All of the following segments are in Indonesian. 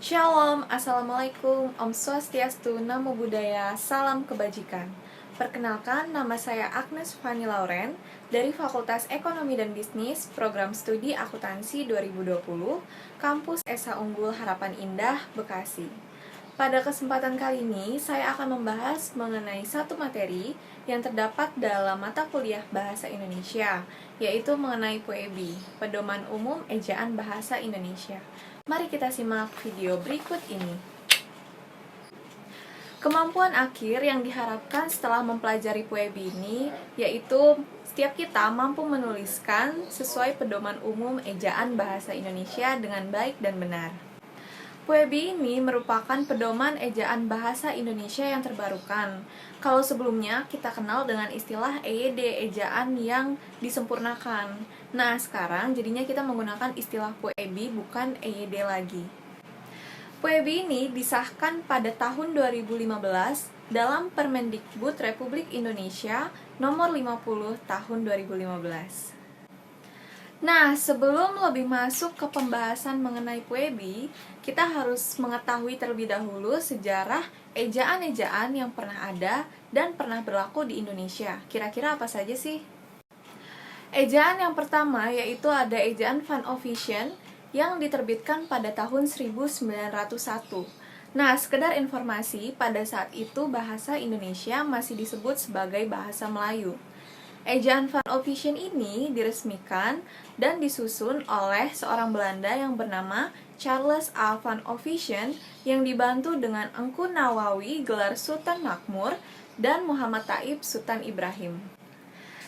Shalom, Assalamualaikum, Om Swastiastu, Namo Buddhaya, Salam Kebajikan. Perkenalkan, nama saya Agnes Fanny Lauren dari Fakultas Ekonomi dan Bisnis, Program Studi Akuntansi 2020, Kampus Esa Unggul Harapan Indah, Bekasi. Pada kesempatan kali ini, saya akan membahas mengenai satu materi yang terdapat dalam mata kuliah Bahasa Indonesia, yaitu mengenai PUEBI, Pedoman Umum Ejaan Bahasa Indonesia. Mari kita simak video berikut ini. Kemampuan akhir yang diharapkan setelah mempelajari PUEBI ini yaitu setiap kita mampu menuliskan sesuai pedoman umum ejaan bahasa Indonesia dengan baik dan benar. PUEBI ini merupakan pedoman ejaan bahasa Indonesia yang terbarukan. Kalau sebelumnya kita kenal dengan istilah EYD, ejaan yang disempurnakan. Nah, sekarang jadinya kita menggunakan istilah PUEBI bukan EYD lagi. PUEBI ini disahkan pada tahun 2015 dalam Permendikbud Republik Indonesia nomor 50 tahun 2015. Nah, sebelum lebih masuk ke pembahasan mengenai PUEBI, kita harus mengetahui terlebih dahulu sejarah ejaan-ejaan yang pernah ada dan pernah berlaku di Indonesia. Kira-kira apa saja sih? Ejaan yang pertama yaitu ada ejaan Van Officiën yang diterbitkan pada tahun 1901. Nah, sekedar informasi, pada saat itu bahasa Indonesia masih disebut sebagai bahasa Melayu. Ejaan Van Officiën ini diresmikan dan disusun oleh seorang Belanda yang bernama Charles A. Van Officiën yang dibantu dengan Engku Nawawi gelar Sultan Makmur dan Muhammad Taib Sultan Ibrahim.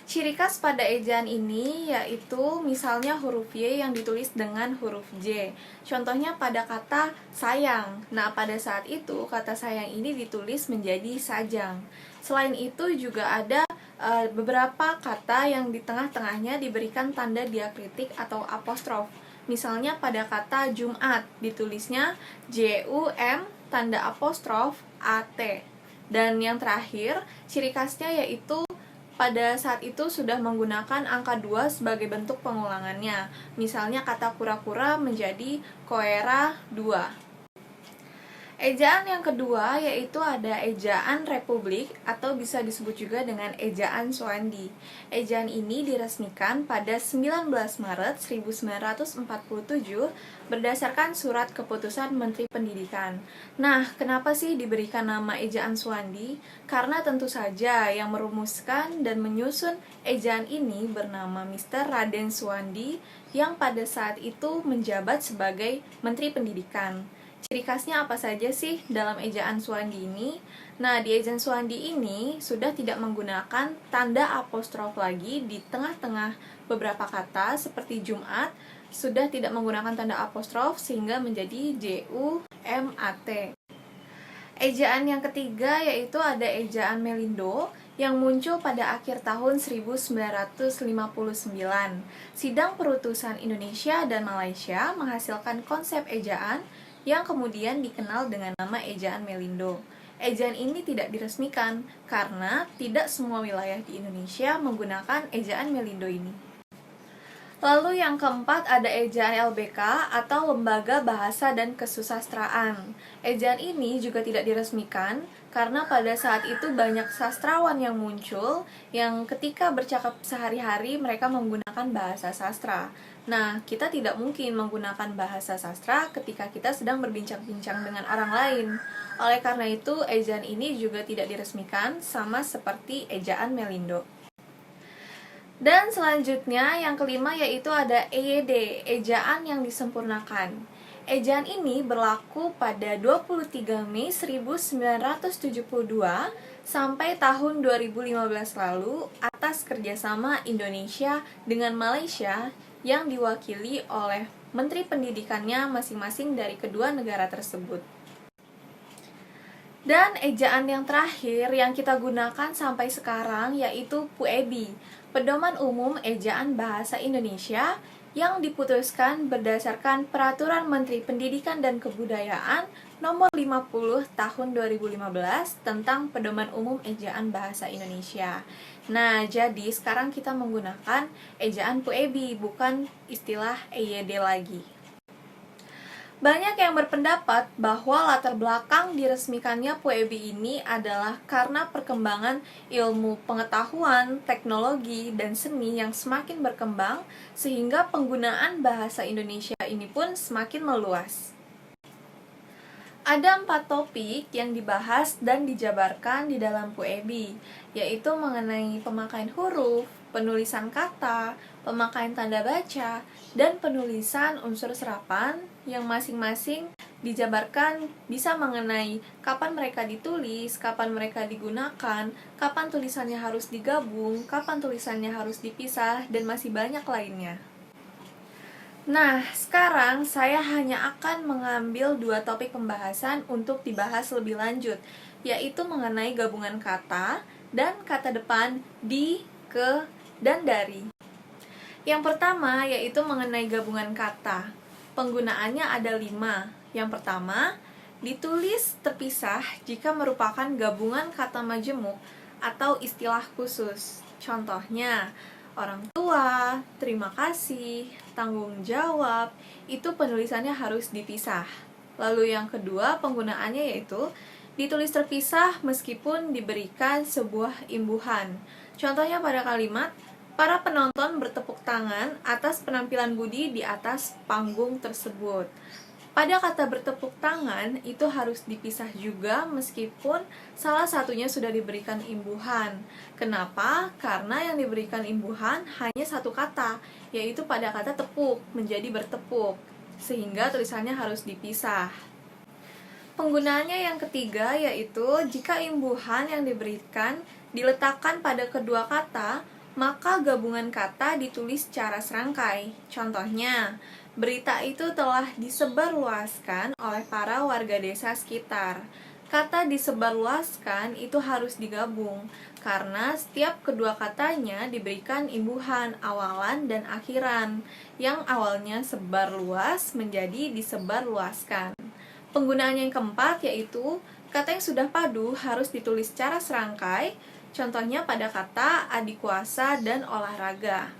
Ciri khas pada ejaan ini yaitu misalnya huruf Y yang ditulis dengan huruf J. Contohnya pada kata sayang. Nah, pada saat itu kata sayang ini ditulis menjadi sajang. Selain itu juga ada beberapa kata yang di tengah-tengahnya diberikan tanda diakritik atau apostrof. Misalnya pada kata Jumat ditulisnya JUM tanda apostrof AT. Dan yang terakhir, ciri khasnya yaitu pada saat itu sudah menggunakan angka 2 sebagai bentuk pengulangannya. Misalnya kata kura-kura menjadi koera 2. Ejaan yang kedua yaitu ada ejaan Republik atau bisa disebut juga dengan ejaan Suwandi. Ejaan ini diresmikan pada 19 Maret 1947 berdasarkan surat keputusan Menteri Pendidikan. Nah, kenapa sih diberikan nama ejaan Suwandi? Karena tentu saja yang merumuskan dan menyusun ejaan ini bernama Mr. Raden Suwandi yang pada saat itu menjabat sebagai Menteri Pendidikan. Ciri khasnya apa saja sih dalam ejaan Suwandi ini? Nah, di ejaan Suwandi ini sudah tidak menggunakan tanda apostrof lagi di tengah-tengah beberapa kata seperti Jumat, sudah tidak menggunakan tanda apostrof sehingga menjadi JUMAT. Ejaan yang ketiga yaitu ada ejaan Melindo yang muncul pada akhir tahun 1959. Sidang Perutusan Indonesia dan Malaysia menghasilkan konsep ejaan yang kemudian dikenal dengan nama ejaan Melindo. Ejaan ini tidak diresmikan karena tidak semua wilayah di Indonesia menggunakan ejaan Melindo ini. Lalu yang keempat ada ejaan LBK atau Lembaga Bahasa dan Kesusastraan. Ejaan ini juga tidak diresmikan karena pada saat itu banyak sastrawan yang muncul yang ketika bercakap sehari-hari mereka menggunakan bahasa sastra. Nah, kita tidak mungkin menggunakan bahasa sastra ketika kita sedang berbincang-bincang dengan orang lain. Oleh karena itu, ejaan ini juga tidak diresmikan sama seperti ejaan Melindo. Dan selanjutnya yang kelima yaitu ada EYD, ejaan yang disempurnakan. Ejaan ini berlaku pada 23 Mei 1972 sampai tahun 2015 lalu atas kerjasama Indonesia dengan Malaysia yang diwakili oleh Menteri Pendidikannya masing-masing dari kedua negara tersebut. Dan ejaan yang terakhir yang kita gunakan sampai sekarang yaitu PUEBI, Pedoman Umum Ejaan Bahasa Indonesia yang diputuskan berdasarkan Peraturan Menteri Pendidikan dan Kebudayaan Nomor 50 Tahun 2015 tentang Pedoman Umum Ejaan Bahasa Indonesia. Nah, jadi sekarang kita menggunakan ejaan PUEBI, bukan istilah EYD lagi. Banyak yang berpendapat bahwa latar belakang diresmikannya PUEBI ini adalah karena perkembangan ilmu pengetahuan, teknologi, dan seni yang semakin berkembang, sehingga penggunaan bahasa Indonesia ini pun semakin meluas. Ada 4 topik yang dibahas dan dijabarkan di dalam PUEBI, yaitu mengenai pemakaian huruf, penulisan kata, pemakaian tanda baca, dan penulisan unsur serapan yang masing-masing dijabarkan bisa mengenai kapan mereka ditulis, kapan mereka digunakan, kapan tulisannya harus digabung, kapan tulisannya harus dipisah, dan masih banyak lainnya. Nah, sekarang saya hanya akan mengambil 2 topik pembahasan untuk dibahas lebih lanjut, yaitu mengenai gabungan kata dan kata depan di, ke, dan dari. Yang pertama yaitu mengenai gabungan kata. Penggunaannya ada 5. Yang pertama, ditulis terpisah jika merupakan gabungan kata majemuk atau istilah khusus. Contohnya, orang tua, terima kasih, tanggung jawab, itu penulisannya harus dipisah. Lalu yang kedua penggunaannya yaitu ditulis terpisah meskipun diberikan sebuah imbuhan. Contohnya pada kalimat, para penonton bertepuk tangan atas penampilan Budi di atas panggung tersebut. Pada kata bertepuk tangan itu harus dipisah juga meskipun salah satunya sudah diberikan imbuhan. Kenapa? Karena yang diberikan imbuhan hanya satu kata, yaitu pada kata tepuk menjadi bertepuk, sehingga tulisannya harus dipisah. Penggunaannya yang ketiga yaitu jika imbuhan yang diberikan diletakkan pada kedua kata, maka gabungan kata ditulis secara serangkai. Contohnya, berita itu telah disebarluaskan oleh para warga desa sekitar. Kata disebarluaskan itu harus digabung, karena setiap kedua katanya diberikan imbuhan awalan dan akhiran, yang awalnya sebar luas menjadi disebarluaskan. Penggunaan yang keempat yaitu kata yang sudah padu harus ditulis secara serangkai, contohnya pada kata adikuasa dan olahraga.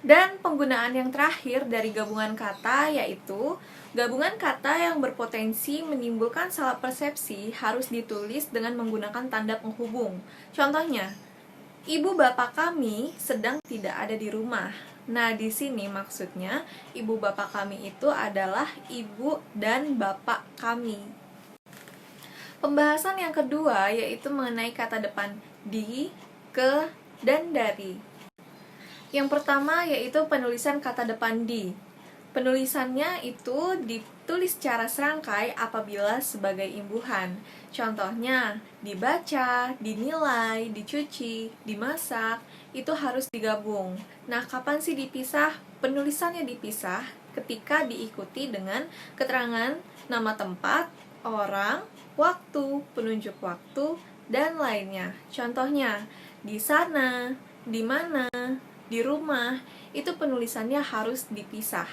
Dan penggunaan yang terakhir dari gabungan kata yaitu gabungan kata yang berpotensi menimbulkan salah persepsi harus ditulis dengan menggunakan tanda penghubung. Contohnya, ibu bapak kami sedang tidak ada di rumah. Nah, di sini maksudnya ibu bapak kami itu adalah ibu dan bapak kami. Pembahasan yang kedua yaitu mengenai kata depan di, ke, dan dari. Yang pertama yaitu penulisan kata depan di. Penulisannya itu ditulis secara serangkai apabila sebagai imbuhan. Contohnya, dibaca, dinilai, dicuci, dimasak, itu harus digabung. Nah, kapan sih dipisah? Penulisannya dipisah ketika diikuti dengan keterangan nama tempat, orang, waktu, penunjuk waktu, dan lainnya. Contohnya, di sana, di mana, di rumah, itu penulisannya harus dipisah.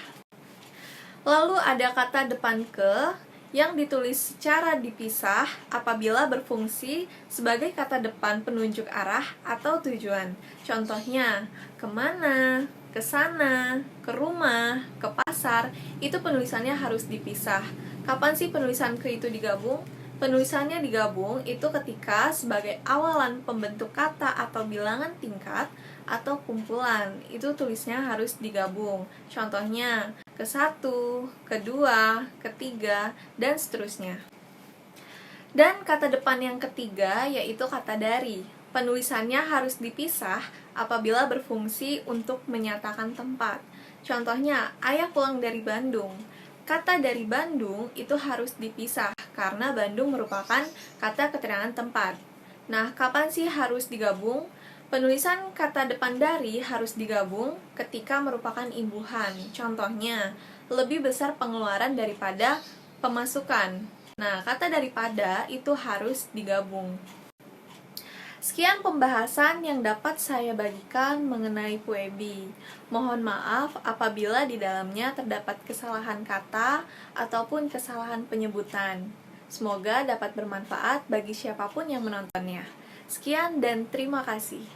Lalu ada kata depan ke yang ditulis secara dipisah apabila berfungsi sebagai kata depan penunjuk arah atau tujuan. Contohnya, kemana, ke sana, ke rumah, ke pasar, itu penulisannya harus dipisah. Kapan sih penulisan ke itu digabung? Penulisannya digabung itu ketika sebagai awalan pembentuk kata atau bilangan tingkat atau kumpulan, itu tulisnya harus digabung. Contohnya, ke satu, kedua, ketiga, dan seterusnya. Dan kata depan yang ketiga yaitu kata dari. Penulisannya harus dipisah apabila berfungsi untuk menyatakan tempat. Contohnya, ayah pulang dari Bandung. Kata dari Bandung itu harus dipisah karena Bandung merupakan kata keterangan tempat. Nah, kapan sih harus digabung? Penulisan kata depan dari harus digabung ketika merupakan imbuhan. Contohnya, lebih besar pengeluaran daripada pemasukan. Nah, kata daripada itu harus digabung. Sekian pembahasan yang dapat saya bagikan mengenai PUEBI. Mohon maaf apabila di dalamnya terdapat kesalahan kata ataupun kesalahan penyebutan. Semoga dapat bermanfaat bagi siapapun yang menontonnya. Sekian dan terima kasih.